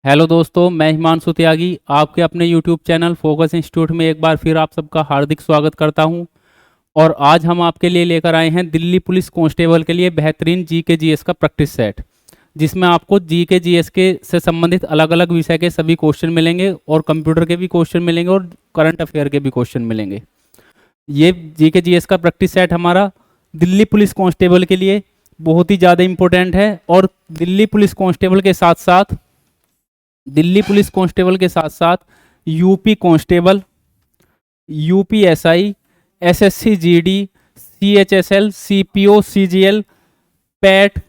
Hello दोस्तों, मैं हिमांशु त्यागी आपके अपने यूट्यूब चैनल फोकस इंस्टीट्यूट में एक बार फिर आप सबका हार्दिक स्वागत करता हूं। और आज हम आपके लिए लेकर आए हैं दिल्ली पुलिस कांस्टेबल के लिए बेहतरीन जीके जीएस का प्रैक्टिस सेट, जिसमें आपको जीके जीएस के से संबंधित अलग अलग विषय के सभी क्वेश्चन मिलेंगे और कंप्यूटर के भी क्वेश्चन मिलेंगे और करंट अफेयर के भी क्वेश्चन मिलेंगे। ये जीके जीएस का प्रैक्टिस सेट हमारा दिल्ली पुलिस कांस्टेबल के लिए बहुत ही ज़्यादा इम्पोर्टेंट है। और दिल्ली पुलिस कांस्टेबल के साथ साथ UP constable, UPSI, SSC GD, CHSL, CPO, CGL, PAT,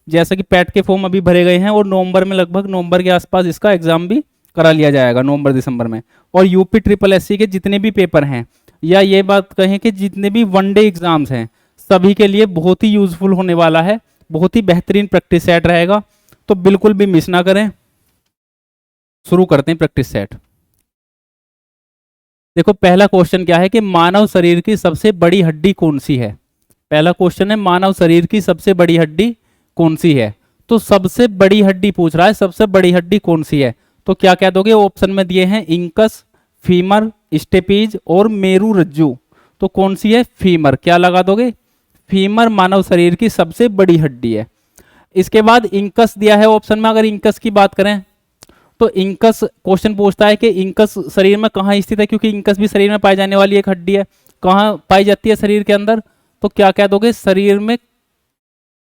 जैसा कि पैट के फॉर्म अभी भरे गए हैं और नवंबर में, लगभग नवंबर के आसपास इसका एग्जाम भी करा लिया जाएगा, नवंबर दिसंबर में। और यूपी ट्रिपल एससी के जितने भी पेपर हैं, या ये बात कहें कि जितने भी वनडे एग्जाम्स हैं, सभी के लिए बहुत ही यूजफुल होने वाला है। बहुत ही बेहतरीन प्रैक्टिस सेट रहेगा, तो बिल्कुल भी मिस ना करें। शुरू करते हैं प्रैक्टिस सेट। देखो, पहला क्वेश्चन क्या है कि मानव शरीर की सबसे बड़ी हड्डी कौन सी है। पहला क्वेश्चन है मानव शरीर की सबसे बड़ी हड्डी कौन सी है। तो सबसे बड़ी हड्डी पूछ रहा है, सबसे बड़ी हड्डी कौन सी है, तो क्या कह दोगे? ऑप्शन में दिए हैं इंकस, फीमर, स्टेपीज और मेरू रज्जू। तो कौन सी है? फीमर। क्या लगा दोगे? फीमर मानव शरीर की सबसे बड़ी हड्डी है। इसके बाद इंकस दिया है ऑप्शन में। अगर इंकस की बात करें तो इंकस क्वेश्चन पूछता है कि इंकस शरीर में कहाँ स्थित है, क्योंकि इंकस भी शरीर में पाई जाने वाली एक हड्डी है। कहाँ पाई जाती है? शरीर के अंदर। तो क्या कह दोगे? शरीर में,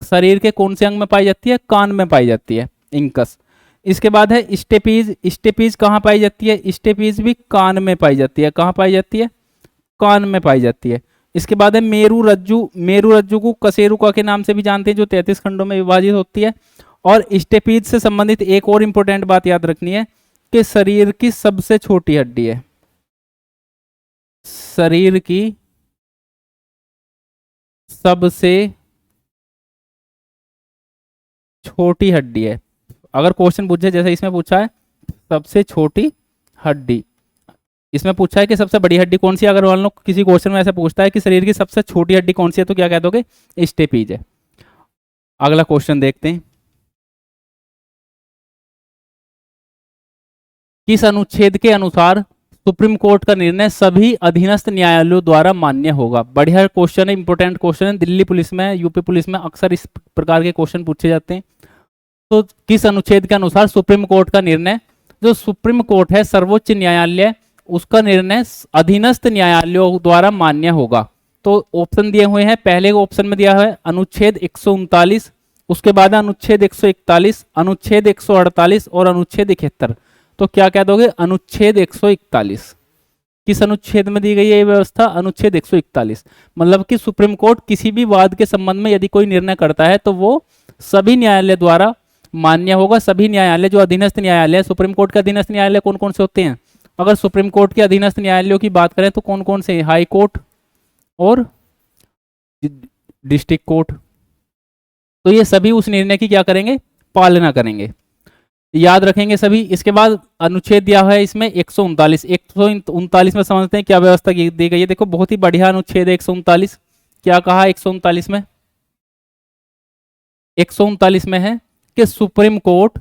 शरीर के कौन से अंग में पाई जाती है? कान में पाई जाती है इंकस। इसके बाद है स्टेपीज। स्टेपीज कहाँ पाई जाती है? स्टेपीज भी कान में पाई जाती है। कहाँ पाई जाती है? कान में पाई जाती है। इसके बाद है मेरू रज्जू। मेरू रज्जू को कशेरुका के नाम से भी जानते हैं, जो 33 खंडों में विभाजित होती है। और स्टेपीज से संबंधित एक और इंपॉर्टेंट बात याद रखनी है कि शरीर की सबसे छोटी हड्डी है। शरीर की सबसे छोटी हड्डी है। अगर क्वेश्चन पूछे जैसे इसमें पूछा है सबसे छोटी हड्डी, इसमें पूछा है कि सबसे बड़ी हड्डी कौन सी है। अगर मान लो किसी क्वेश्चन में ऐसा पूछता है कि शरीर की सबसे छोटी हड्डी कौन सी है, तो क्या कह दोगे? स्टेपीज है। अगला क्वेश्चन देखते हैं। किस अनुच्छेद के अनुसार सुप्रीम कोर्ट का निर्णय सभी अधीनस्थ न्यायालयों द्वारा मान्य होगा? बढ़िया क्वेश्चन है, इंपॉर्टेंट क्वेश्चन है। दिल्ली पुलिस में, यूपी पुलिस में अक्सर इस प्रकार के क्वेश्चन पूछे जाते हैं। तो किस अनुच्छेद के अनुसार सुप्रीम कोर्ट का निर्णय, जो सुप्रीम कोर्ट है सर्वोच्च न्यायालय, उसका निर्णय अधीनस्थ न्यायालयों द्वारा मान्य होगा? तो ऑप्शन दिए हुए हैं। पहले ऑप्शन में दिया है अनुच्छेद 139, उसके बाद अनुच्छेद 141, अनुच्छेद 148 और अनुच्छेद 71। तो क्या कह दोगे? अनुच्छेद 141। किस अनुच्छेद में दी गई है ये व्यवस्था? अनुच्छेद 141। मतलब कि सुप्रीम कोर्ट किसी भी वाद के संबंध में यदि कोई निर्णय करता है तो वो सभी न्यायालय द्वारा मान्य होगा। सभी न्यायालय, जो अधीनस्थ न्यायालय, सुप्रीम कोर्ट के अधीनस्थ न्यायालय कौन कौन से होते हैं? अगर सुप्रीम कोर्ट के अधीनस्थ न्यायालयों की बात करें तो कौन कौन से? हाई कोर्ट और डिस्ट्रिक्ट कोर्ट। तो ये सभी उस निर्णय की क्या करेंगे? पालना करेंगे। याद रखेंगे सभी। इसके बाद अनुच्छेद दिया हुआ है इसमें 139। 139 में समझते हैं क्या व्यवस्था दी गई है। देखो, बहुत ही बढ़िया अनुच्छेद है 139। क्या कहा 139 में? 139 में है कि सुप्रीम कोर्ट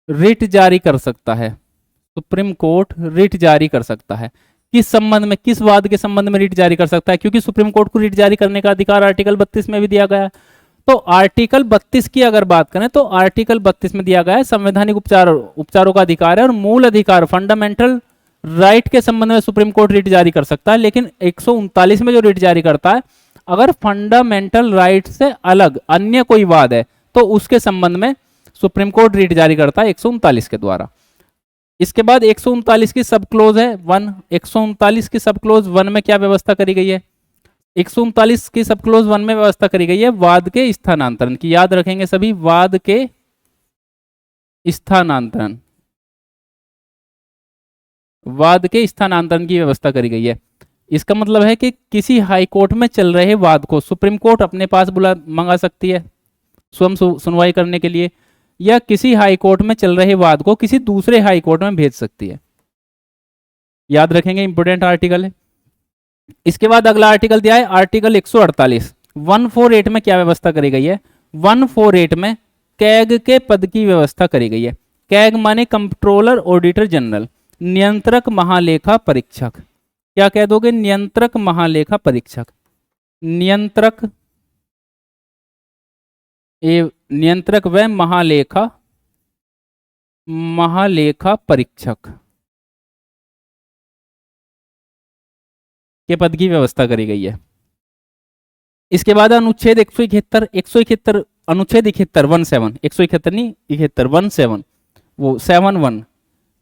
रिट जारी कर सकता है। सुप्रीम कोर्ट रिट जारी कर सकता है। किस संबंध में, किस वाद के संबंध में रिट जारी कर सकता है? क्योंकि सुप्रीम कोर्ट को रिट जारी करने का अधिकार आर्टिकल 32 में भी दिया गया है। तो आर्टिकल 32 की अगर बात करें तो आर्टिकल 32 में दिया गया है संवैधानिक उपचारों का अधिकार है और मूल अधिकार, फंडामेंटल राइट के संबंध में सुप्रीम कोर्ट रिट जारी कर सकता है। लेकिन 139 में जो रिट जारी करता है, अगर फंडामेंटल राइट से अलग अन्य कोई वाद है तो उसके संबंध में सुप्रीम कोर्ट रिट जारी करता है 139 के द्वारा। इसके बाद 139 की सब क्लोज है 1। 139 की सब क्लोज 1 में क्या व्यवस्था करी गई है? 139 की सब क्लोज 1 में व्यवस्था करी गई है वाद के स्थानांतरण की। याद रखेंगे सभी, वाद के स्थानांतरण, वाद के स्थानांतरण की व्यवस्था करी गई है। इसका मतलब है कि किसी हाई कोर्ट में चल रहे वाद को सुप्रीम कोर्ट अपने पास मंगा सकती है स्वयं सुनवाई करने के लिए, या किसी हाई कोर्ट में चल रहे वाद को किसी दूसरे हाई कोर्ट में भेज सकती है। याद रखेंगे, इंपोर्टेंट आर्टिकल है। इसके बाद अगला आर्टिकल दिया है आर्टिकल 148। 148 में क्या व्यवस्था करी गई है? 148 में कैग के पद की व्यवस्था करी गई है। कैग माने कंट्रोलर ऑडिटर जनरल, नियंत्रक महालेखा परीक्षक। क्या कह दोगे? नियंत्रक महालेखा परीक्षक। नियंत्रक नियंत्रक व महालेखा परीक्षक के पद की व्यवस्था करी गई है। इसके बाद अनुच्छेद 171 अनुच्छेद 71 171 नहीं 71 वो 71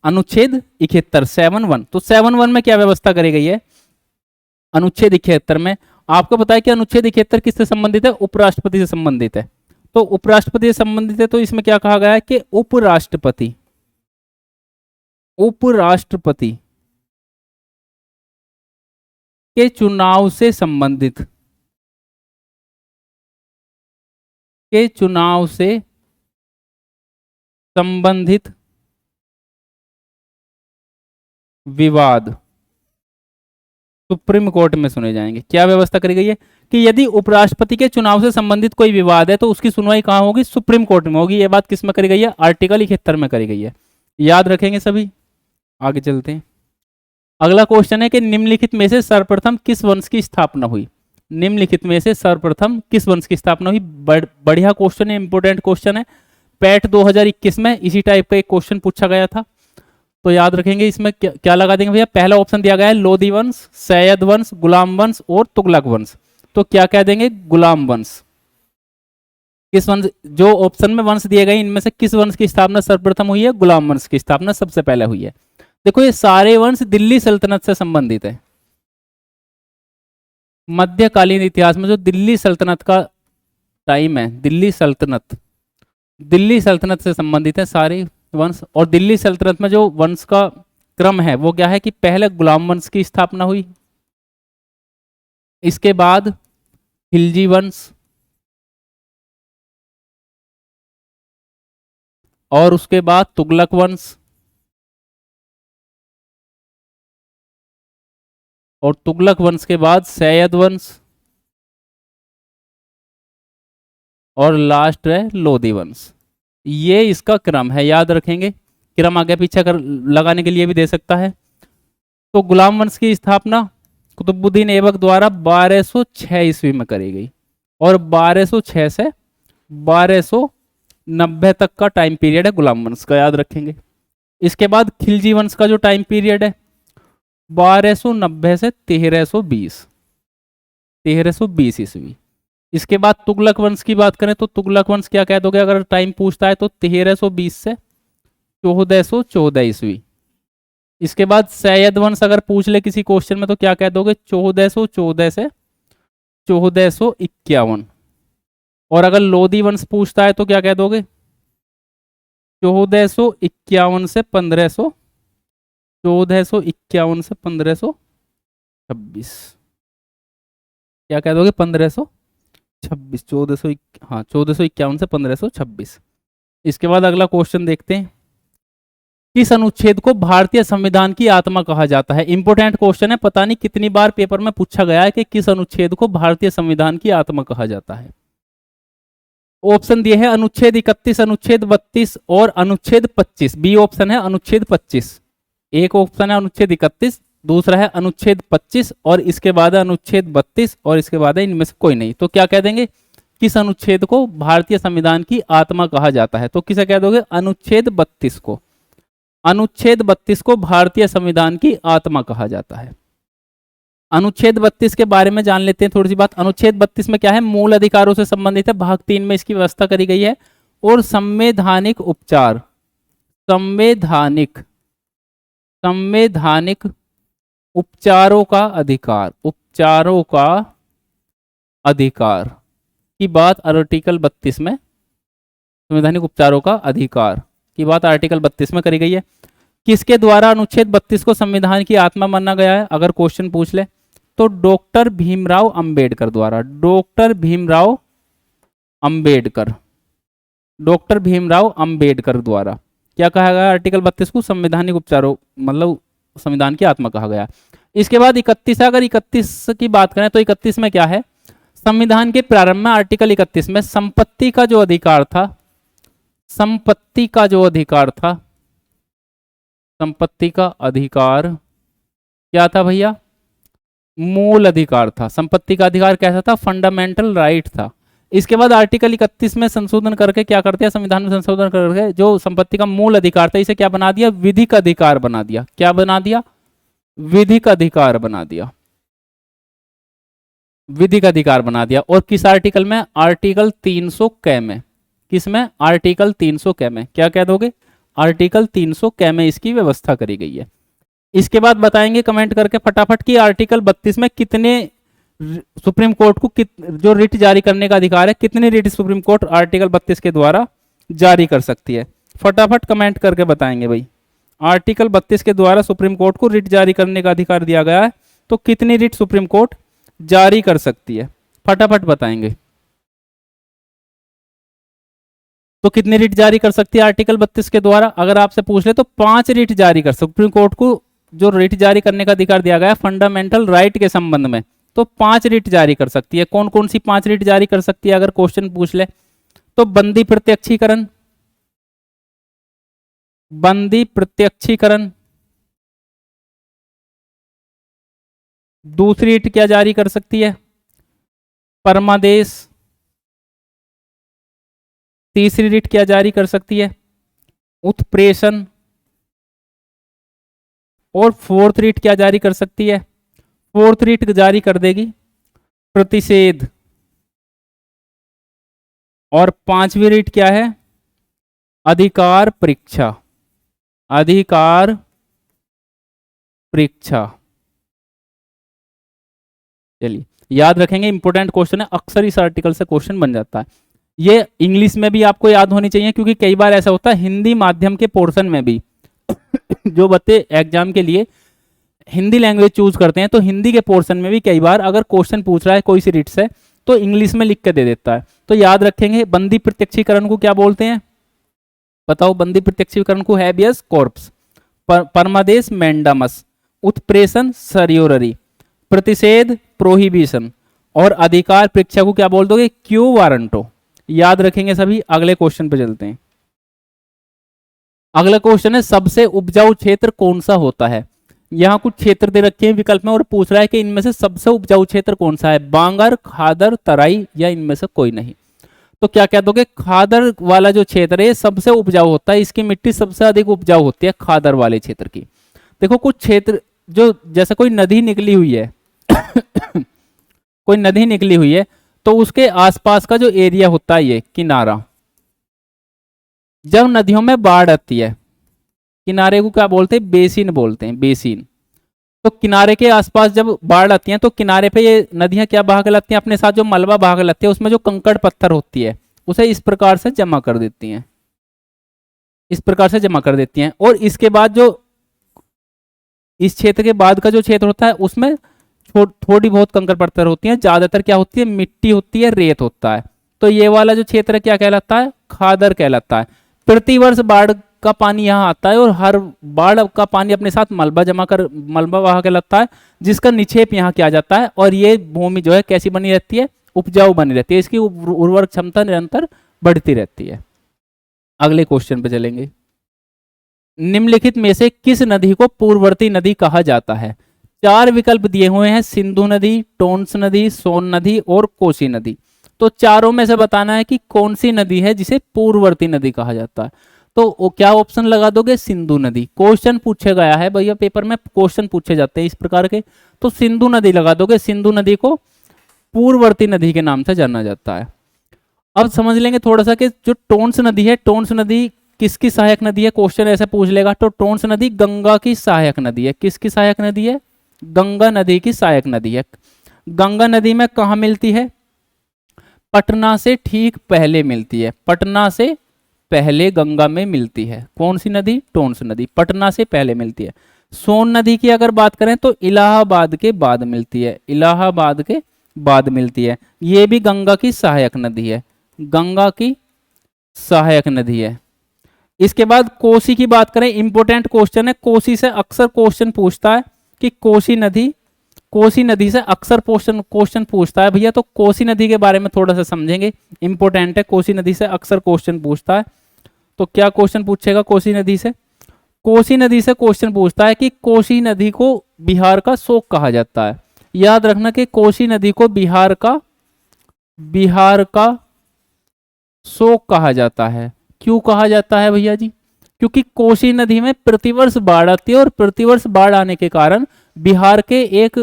अनुच्छेद 71 तो 71 में क्या व्यवस्था करी गई है? अनुच्छेद 71 में आपको पता है कि अनुच्छेद 71 किससे संबंधित है? उपराष्ट्रपति से संबंधित है। तो उपराष्ट्रपति से संबंधित है तो इसमें क्या कहा गया है कि उपराष्ट्रपति के चुनाव से संबंधित विवाद सुप्रीम कोर्ट में सुने जाएंगे। क्या व्यवस्था करी गई है कि यदि उपराष्ट्रपति के चुनाव से संबंधित कोई विवाद है तो उसकी सुनवाई कहां होगी? सुप्रीम कोर्ट में होगी। यह बात किस में करी गई है? आर्टिकल 71 में करी गई है। याद रखेंगे सभी। आगे चलते हैं। अगला क्वेश्चन है कि निम्नलिखित में से सर्वप्रथम किस वंश की स्थापना हुई? निम्नलिखित में से सर्वप्रथम किस वंश की स्थापना हुई? बढ़िया क्वेश्चन है, इंपोर्टेंट क्वेश्चन है। पैट 2021 में इसी टाइप का एक क्वेश्चन पूछा गया था, तो याद रखेंगे। इसमें क्या लगा देंगे भैया? पहला ऑप्शन दिया गया है लोदी वंश, सैयद वंश, गुलाम वंश और तुगलक वंश। तो क्या कह देंगे? गुलाम वंश। किस वंश, जो ऑप्शन में वंश दिए गए इनमें से किस वंश की स्थापना सर्वप्रथम हुई है? गुलाम वंश की स्थापना सबसे पहले हुई है। देखो ये सारे वंश दिल्ली सल्तनत से संबंधित है। मध्यकालीन इतिहास में जो दिल्ली सल्तनत का टाइम है, दिल्ली सल्तनत से संबंधित है सारे वंश। और दिल्ली सल्तनत में जो वंश का क्रम है वो क्या है कि पहले गुलाम वंश की स्थापना हुई, इसके बाद खिलजी वंश, और उसके बाद तुगलक वंश, और तुगलक वंश के बाद सैयद वंश, और लास्ट है लोदी वंश। ये इसका क्रम है, याद रखेंगे। क्रम आगे पीछे कर लगाने के लिए भी दे सकता है। तो गुलाम वंश की स्थापना कुतुबुद्दीन ऐबक द्वारा 1206 ईस्वी में करी गई, और 1206 से 1290 तक का टाइम पीरियड है गुलाम वंश का, याद रखेंगे। इसके बाद खिलजी वंश का जो टाइम पीरियड है 1290 से 1320 ईस्वी। इसके बाद तुगलक वंश की बात करें तो तुगलक वंश क्या कह दोगे अगर टाइम पूछता है? तो 1320 से 1414 ईस्वी। इसके बाद सैयद वंश अगर पूछ ले किसी क्वेश्चन में तो क्या कह दोगे? 1414 से 1451। और अगर लोदी वंश पूछता है तो क्या कह दोगे? 1451 से 1526। क्या कह दोगे? 1526, 1451 से 1526। इसके बाद अगला क्वेश्चन देखते हैं। किस अनुच्छेद को भारतीय संविधान की आत्मा कहा जाता है? इंपोर्टेंट क्वेश्चन है, पता नहीं कितनी बार पेपर में पूछा गया है कि किस अनुच्छेद को भारतीय संविधान की आत्मा कहा जाता है। ऑप्शन दिए हैं अनुच्छेद 31, अनुच्छेद 32 और अनुच्छेद 25। बी ऑप्शन है अनुच्छेद 25। एक ऑप्शन है अनुच्छेद 31, दूसरा है अनुच्छेद 25 और इसके बाद है अनुच्छेद 32 और इसके बाद है इनमें से कोई नहीं। तो क्या कह देंगे? किस अनुच्छेद को भारतीय संविधान की आत्मा कहा जाता है? तो किसे कह दोगे? अनुच्छेद 32 को। अनुच्छेद 32 को भारतीय संविधान की आत्मा कहा जाता है। अनुच्छेद 32 के बारे में जान लेते हैं थोड़ी सी बात। अनुच्छेद 32 में क्या है? मूल अधिकारों से संबंधित है। भाग 3 में इसकी व्यवस्था करी गई है। और संवैधानिक उपचारों का अधिकार की बात आर्टिकल 32 में, संवैधानिक उपचारों का अधिकार की बात आर्टिकल 32 में करी गई है। किसके द्वारा अनुच्छेद 32 को संविधान की आत्मा माना गया है अगर क्वेश्चन पूछ ले तो? डॉक्टर भीमराव अंबेडकर द्वारा। डॉक्टर भीमराव अंबेडकर द्वारा क्या कहा गया? आर्टिकल 32 को संवैधानिक उपचारों मतलब संविधान की आत्मा कहा गया। इसके बाद 31 है। अगर 31 की बात करें तो 31 में क्या है? संविधान के प्रारंभ में आर्टिकल 31 में संपत्ति का जो अधिकार था संपत्ति का जो अधिकार था, संपत्ति का अधिकार क्या था भैया? मूल अधिकार था। संपत्ति का अधिकार कैसा था? फंडामेंटल राइट था। इसके बाद आर्टिकल 31 में संशोधन करके क्या करते हैं? संविधान में संशोधन करके जो संपत्ति का मूल अधिकार था इसे क्या बना दिया? विधिक अधिकार बना दिया। क्या बना दिया? विधिक अधिकार बना दिया। विधिक अधिकार बना दिया। और किस आर्टिकल में? आर्टिकल 300 क में। किसमें? आर्टिकल 300 क में। क्या कह दोगे? आर्टिकल 300 क में इसकी व्यवस्था करी गई है। इसके बाद बताएंगे कमेंट करके फटाफट कि आर्टिकल 32 में कितने सुप्रीम कोर्ट को जो रिट जारी करने का अधिकार है, कितनी रिट सुप्रीम कोर्ट आर्टिकल 32 के द्वारा जारी कर सकती है? फटाफट कमेंट करके बताएंगे भाई। आर्टिकल 32 के द्वारा सुप्रीम कोर्ट को रिट जारी करने का अधिकार दिया गया है, तो कितनी रिट सुप्रीम कोर्ट जारी कर सकती है? फटाफट बताएंगे। तो कितनी रिट जारी कर सकती है आर्टिकल 32 के द्वारा? अगर आपसे पूछ ले तो 5 रिट जारी कर। सुप्रीम कोर्ट को जो रिट जारी करने का अधिकार दिया गया है फंडामेंटल राइट के संबंध में, तो 5 रिट जारी कर सकती है। कौन कौन सी 5 रिट जारी कर सकती है अगर क्वेश्चन पूछ ले तो? बंदी प्रत्यक्षीकरण, बंदी प्रत्यक्षीकरण। दूसरी रिट क्या जारी कर सकती है? परमादेश। तीसरी रिट क्या जारी कर सकती है? उत्प्रेषण। और फोर्थ रिट क्या जारी कर सकती है? फोर्थ रिट जारी कर देगी प्रतिषेध। और 5वीं रिट क्या है? अधिकार परीक्षा। अधिकार परीक्षा। चलिए याद रखेंगे, इंपॉर्टेंट क्वेश्चन है, अक्सर इस आर्टिकल से क्वेश्चन बन जाता है। ये इंग्लिश में भी आपको याद होनी चाहिए, क्योंकि कई बार ऐसा होता है हिंदी माध्यम के पोर्शन में भी जो बच्चे एग्जाम के लिए हिंदी लैंग्वेज चूज करते हैं, तो हिंदी के पोर्शन में भी कई बार अगर क्वेश्चन पूछ रहा है कोई सी रिट से तो इंग्लिश में लिख के दे देता है। तो याद रखेंगे, बंदी प्रत्यक्षीकरण को क्या बोलते हैं? बताओ। बंदी प्रत्यक्षीकरण को हैबियस कॉर्पस, परमादेश मैंडामस, उत्प्रेषण सरियोररी, प्रतिषेध प्रोहिबिशन, और अधिकार परीक्षा को क्या बोल दोगे? Quo warranto. याद रखेंगे सभी। अगले क्वेश्चन पे चलते हैं। अगला क्वेश्चन है, सबसे उपजाऊ क्षेत्र कौन सा होता है? यहां कुछ क्षेत्र दे रखे हैं विकल्प में और पूछ रहा है कि इनमें से सबसे उपजाऊ क्षेत्र कौन सा है? बांगर, खादर, तराई या इनमें से कोई नहीं? तो क्या कह दोगे? खादर वाला जो क्षेत्र है सबसे उपजाऊ होता है, इसकी मिट्टी सबसे अधिक उपजाऊ होती है खादर वाले क्षेत्र की। देखो कुछ क्षेत्र जो जैसे कोई नदी निकली हुई है कोई नदी निकली हुई है तो उसके आसपास का जो एरिया होता है, ये किनारा, जब नदियों में बाढ़ आती है किनारे को क्या बोलते हैं? बेसिन बोलते हैं, बेसिन। तो किनारे के आसपास जब बाढ़ आती है तो किनारे पे ये नदियां क्या बहा के लाती हैं? अपने साथ जो मलबा बहा के लाती है, उसमें जो कंकड़ पत्थर होती है उसे इस प्रकार से जमा कर देती हैं, इस प्रकार से जमा कर देती हैं। और इसके बाद जो इस क्षेत्र के बाद का जो क्षेत्र होता है उसमें थोड़ी बहुत कंकड़ पत्थर होती हैं, ज्यादातर क्या होती है? मिट्टी होती है, रेत होता है। तो ये वाला जो क्षेत्र क्या कहलाता है? खादर कहलाता है। प्रतिवर्ष बाढ़ का पानी यहाँ आता है और हर बाढ़ का पानी अपने साथ मलबा वहां के लगता है, जिसका निक्षेप यहाँ किया जाता है, और ये भूमि जो है कैसी बनी रहती है? उपजाऊ बनी रहती है। इसकी उर्वरक क्षमता निरंतर बढ़ती रहती है। अगले क्वेश्चन पे चलेंगे। निम्नलिखित में से किस नदी को पूर्ववर्ती नदी कहा जाता है? 4 विकल्प दिए हुए हैं, सिंधु नदी, टोंस नदी, सोन नदी और कोसी नदी। तो चारों में से बताना है कि कौन सी नदी है जिसे पूर्ववर्ती नदी कहा जाता है। तो क्या ऑप्शन लगा दोगे? सिंधु नदी। क्वेश्चन पूछे गया है भैया, पेपर में क्वेश्चन पूछे जाते हैं इस प्रकार के, तो सिंधु नदी लगा दोगे। सिंधु नदी को पूर्ववर्ती नदी के नाम से जाना जाता है। अब समझ लेंगे थोड़ा सा कि जो टोंस नदी है, टोंस नदी किसकी सहायक नदी है? क्वेश्चन ऐसे पूछ लेगा। तो टोंस नदी गंगा की सहायक नदी है। किसकी सहायक नदी है? गंगा नदी की सहायक नदी है। गंगा नदी में कहाँ मिलती है? पटना से ठीक पहले मिलती है। पटना से पहले गंगा में मिलती है। कौन सी नदी? टोंस नदी। पटना से पहले मिलती है। सोन नदी की अगर बात करें तो इलाहाबाद के बाद मिलती है। इलाहाबाद के बाद मिलती है। ये भी गंगा की सहायक नदी है। गंगा की सहायक नदी है। इसके बाद कोसी की बात करें, इंपॉर्टेंट क्वेश्चन है। कोसी से अक्सर क्वेश्चन पूछता है कि कोसी नदी से अक्सर क्वेश्चन पूछता है भैया। तो कोसी नदी के बारे में थोड़ा सा समझेंगे, इंपॉर्टेंट है। कोसी नदी से अक्सर क्वेश्चन पूछता है। तो क्या क्वेश्चन पूछेगा कोसी नदी से? कोसी नदी से क्वेश्चन पूछता है कि कोसी नदी को बिहार का शोक कहा जाता है। याद रखना कि कोसी नदी को बिहार का शोक कहा जाता है। क्यों कहा जाता है भैया जी? क्योंकि कोसी नदी में प्रतिवर्ष बाढ़ आती है और प्रतिवर्ष बाढ़ आने के कारण बिहार के एक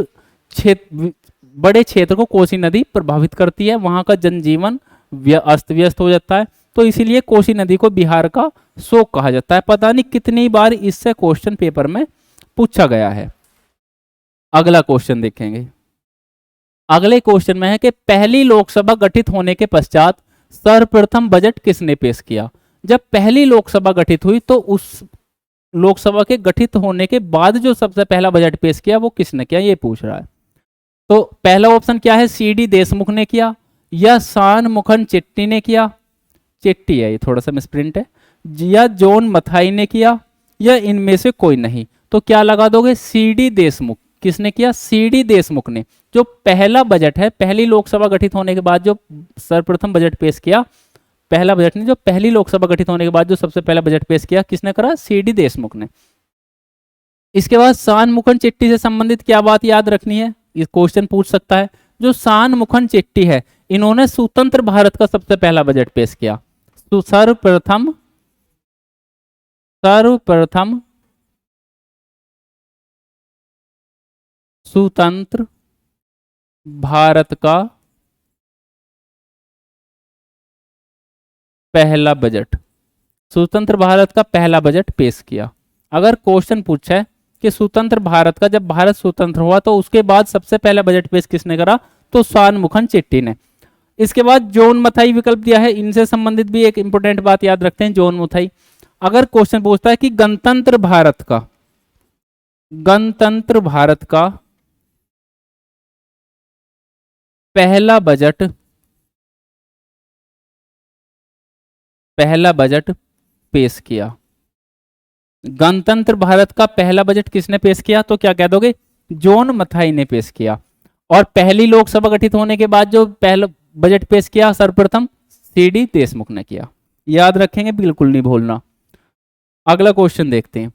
बड़े क्षेत्र को कोसी नदी प्रभावित करती है, वहां का जनजीवन अस्त व्यस्त हो जाता है, तो इसीलिए कोसी नदी को बिहार का शोक कहा जाता है। पता नहीं कितनी बार इससे क्वेश्चन पेपर में पूछा गया है। अगला क्वेश्चन देखेंगे। अगले क्वेश्चन में है कि पहली लोकसभा गठित होने के पश्चात सर्वप्रथम बजट किसने पेश किया? जब पहली लोकसभा गठित हुई तो उस लोकसभा के गठित होने के बाद जो सबसे पहला बजट पेश किया वो किसने किया, ये पूछ रहा है। तो पहला ऑप्शन क्या है, सीडी देशमुख ने किया, या शानमुखन चेट्टी ने किया, चेट्टी है ये, थोड़ा सा मिसप्रिंट है, या जॉन मथाई ने किया, या इनमें से कोई नहीं। तो क्या लगा दोगे, सीडी देशमुख। किसने किया? सीडी देशमुख ने। जो पहला बजट है, पहली लोकसभा गठित होने के बाद जो सर्वप्रथम बजट पेश किया, पहला बजट नहीं, जो पहली लोकसभा गठित होने के बाद जो सबसे पहला बजट पेश किया, किसने करा? सीडी देशमुख ने। इसके बाद शानमुखन चेट्टी से संबंधित क्या बात याद रखनी है, ये क्वेश्चन पूछ सकता है। जो शानमुखन चेट्टी है, इन्होंने स्वतंत्र भारत का सबसे पहला बजट पेश किया। तो सर्वप्रथम स्वतंत्र भारत का पहला बजट, स्वतंत्र भारत का पहला बजट पेश किया। अगर क्वेश्चन पूछा है कि स्वतंत्र भारत का, जब भारत स्वतंत्र हुआ तो उसके बाद सबसे पहला बजट पेश किसने करा, तो शानमुखन चेट्टी ने। इसके बाद जॉन मथाई विकल्प दिया है, इनसे संबंधित भी एक इंपॉर्टेंट बात याद रखते हैं, जॉन मथाई। अगर क्वेश्चन पूछता है कि गणतंत्र भारत का पहला बजट पेश किया, गणतंत्र भारत का पहला बजट किसने पेश किया, तो क्या कह दोगे, जॉन मथाई ने पेश किया। और पहली लोकसभा गठित होने के बाद जो पहला बजट पेश किया सर्वप्रथम, सीडी देशमुख ने किया। याद रखेंगे, बिल्कुल नहीं भूलना। अगला क्वेश्चन देखते हैं।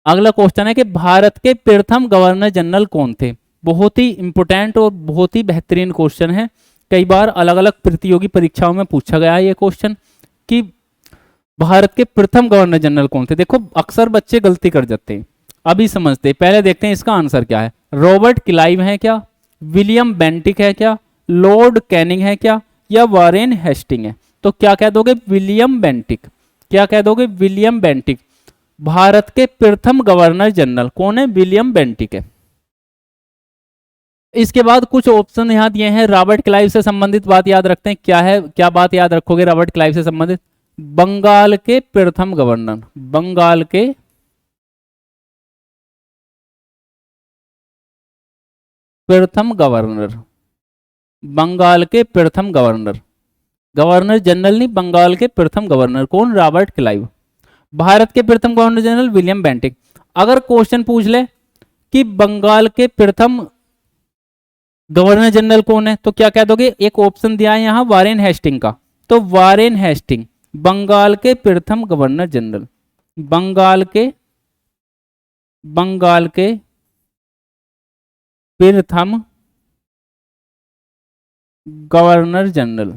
अगला क्वेश्चन है कि भारत के प्रथम गवर्नर जनरल कौन थे? बहुत ही इंपोर्टेंट और बहुत ही बेहतरीन क्वेश्चन है। कई बार अलग अलग प्रतियोगी परीक्षाओं में पूछा गया है ये क्वेश्चन कि भारत के प्रथम गवर्नर जनरल कौन थे। देखो अक्सर बच्चे गलती कर जाते हैं, अभी समझते हैं, पहले देखते हैं इसका आंसर क्या है। रॉबर्ट क्लाइव है क्या, विलियम बेंटिक है क्या, लॉर्ड कैनिंग है क्या, या वारेन हेस्टिंग है? तो क्या कह दोगे, विलियम बेंटिक। क्या कह दोगे, विलियम बेंटिक। भारत के प्रथम गवर्नर जनरल कौन है, विलियम बेंटिक है। इसके बाद कुछ ऑप्शन यहां दिए हैं, रॉबर्ट क्लाइव से संबंधित बात याद रखते हैं। क्या है, क्या बात याद रखोगे रॉबर्ट क्लाइव से संबंधित? बंगाल के प्रथम गवर्नर, बंगाल के प्रथम गवर्नर, बंगाल के प्रथम गवर्नर, गवर्नर जनरल नहीं, बंगाल के प्रथम गवर्नर कौन, रॉबर्ट क्लाइव। भारत के प्रथम गवर्नर जनरल विलियम बेंटिक। अगर क्वेश्चन पूछ ले कि बंगाल के प्रथम गवर्नर जनरल कौन है, तो क्या कह दोगे, एक ऑप्शन दिया है यहां वारेन हेस्टिंग का, तो वारेन हेस्टिंग बंगाल के प्रथम गवर्नर जनरल, बंगाल के प्रथम गवर्नर जनरल।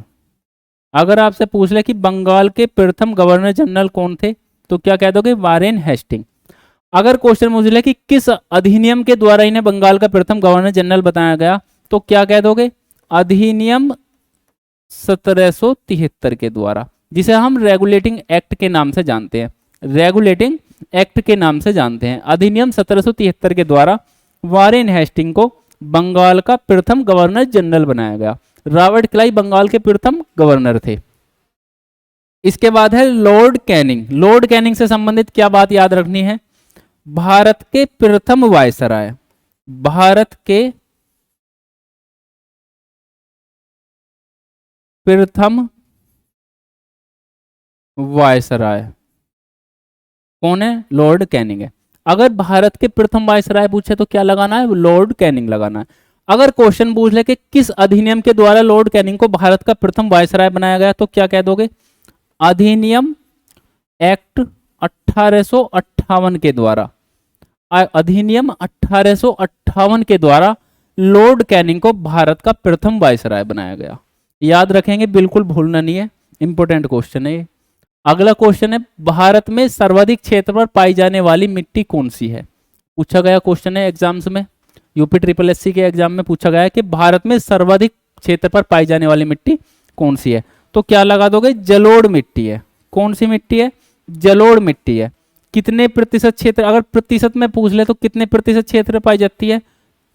अगर आपसे पूछ ले कि बंगाल के प्रथम गवर्नर जनरल कौन थे, तो क्या कह दोगे, वारेन हेस्टिंग। अगर क्वेश्चन पूछ ले कि किस अधिनियम के द्वारा इन्हें बंगाल का प्रथम गवर्नर जनरल बताया गया, तो क्या कह दोगे, अधिनियम 1773 के द्वारा, जिसे हम रेगुलेटिंग एक्ट के नाम से जानते हैं, रेगुलेटिंग एक्ट के नाम से जानते हैं। अधिनियम 1773 के द्वारा वारेन हेस्टिंग को बंगाल का प्रथम गवर्नर जनरल बनाया गया। रॉबर्ट क्लाइव बंगाल के प्रथम गवर्नर थे। इसके बाद है लॉर्ड कैनिंग। लॉर्ड कैनिंग से संबंधित क्या बात याद रखनी है, भारत के प्रथम वायसराय, भारत के प्रथम वायसराय कौन है, लॉर्ड कैनिंग है। अगर भारत के प्रथम वायसराय पूछे तो क्या लगाना है, लॉर्ड कैनिंग लगाना है। अगर क्वेश्चन पूछ ले कि किस अधिनियम के द्वारा लॉर्ड कैनिंग को भारत का प्रथम वायसराय बनाया गया, तो क्या कह दोगे, अधिनियम एक्ट 1858 के द्वारा, अधिनियम 1858 के द्वारा लॉर्ड कैनिंग को भारत का प्रथम वायसराय बनाया गया। याद रखेंगे, बिल्कुल भूलना नहीं है, इंपॉर्टेंट क्वेश्चन है ये। अगला क्वेश्चन है, भारत में सर्वाधिक क्षेत्र पर पाई जाने वाली मिट्टी कौन सी है? पूछा गया क्वेश्चन है एग्जाम्स में, यूपी ट्रिपल एससी के एग्जाम में पूछा गया है कि भारत में सर्वाधिक क्षेत्र पर पाई जाने वाली मिट्टी कौन सी है? तो क्या लगा दोगे? जलोढ़ मिट्टी है। कौन सी मिट्टी है? जलोढ़ मिट्टी है। कितने प्रतिशत क्षेत्र, अगर प्रतिशत में पूछ ले तो कितने प्रतिशत क्षेत्र पाई जाती है?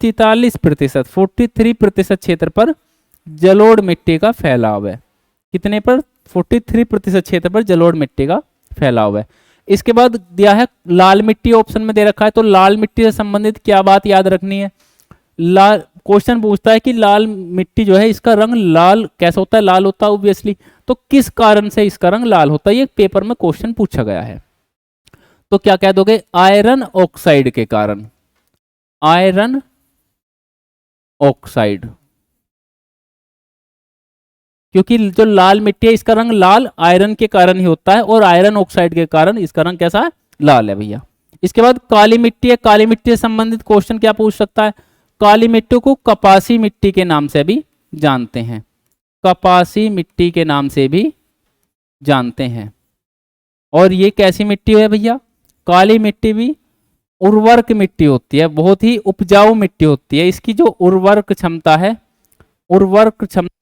43%, 43% क्षेत्र पर जलोढ़ मिट्टी का फैलाव है। कितने पर? 43% क्षेत्र पर जलोढ़ मिट्टी का फैलाव है। इसके बाद दिया है लाल मिट्टी, ऑप्शन में दे रखा है, तो लाल मिट्टी से संबंधित क्या बात याद रखनी है? लाल, क्वेश्चन पूछता है कि लाल मिट्टी जो है इसका रंग लाल कैसा होता है? लाल होता है ऑब्वियसली। तो किस कारण से इसका रंग लाल होता है? ये पेपर में क्वेश्चन पूछा गया है। तो क्या कह दोगे? आयरन ऑक्साइड के कारण। आयरन ऑक्साइड, क्योंकि जो लाल मिट्टी है इसका रंग लाल आयरन के कारण ही होता है, और आयरन ऑक्साइड के कारण इसका रंग कैसा है? लाल है भैया। इसके बाद काली मिट्टी है। काली मिट्टी से संबंधित क्वेश्चन क्या पूछ सकता है? काली मिट्टी को कपासी मिट्टी के नाम से भी जानते हैं। कपासी मिट्टी के नाम से भी जानते हैं। और ये कैसी मिट्टी है भैया? काली मिट्टी भी उर्वरक मिट्टी होती है, बहुत ही उपजाऊ मिट्टी होती है। इसकी जो उर्वरक क्षमता है, उर्वरक क्षमता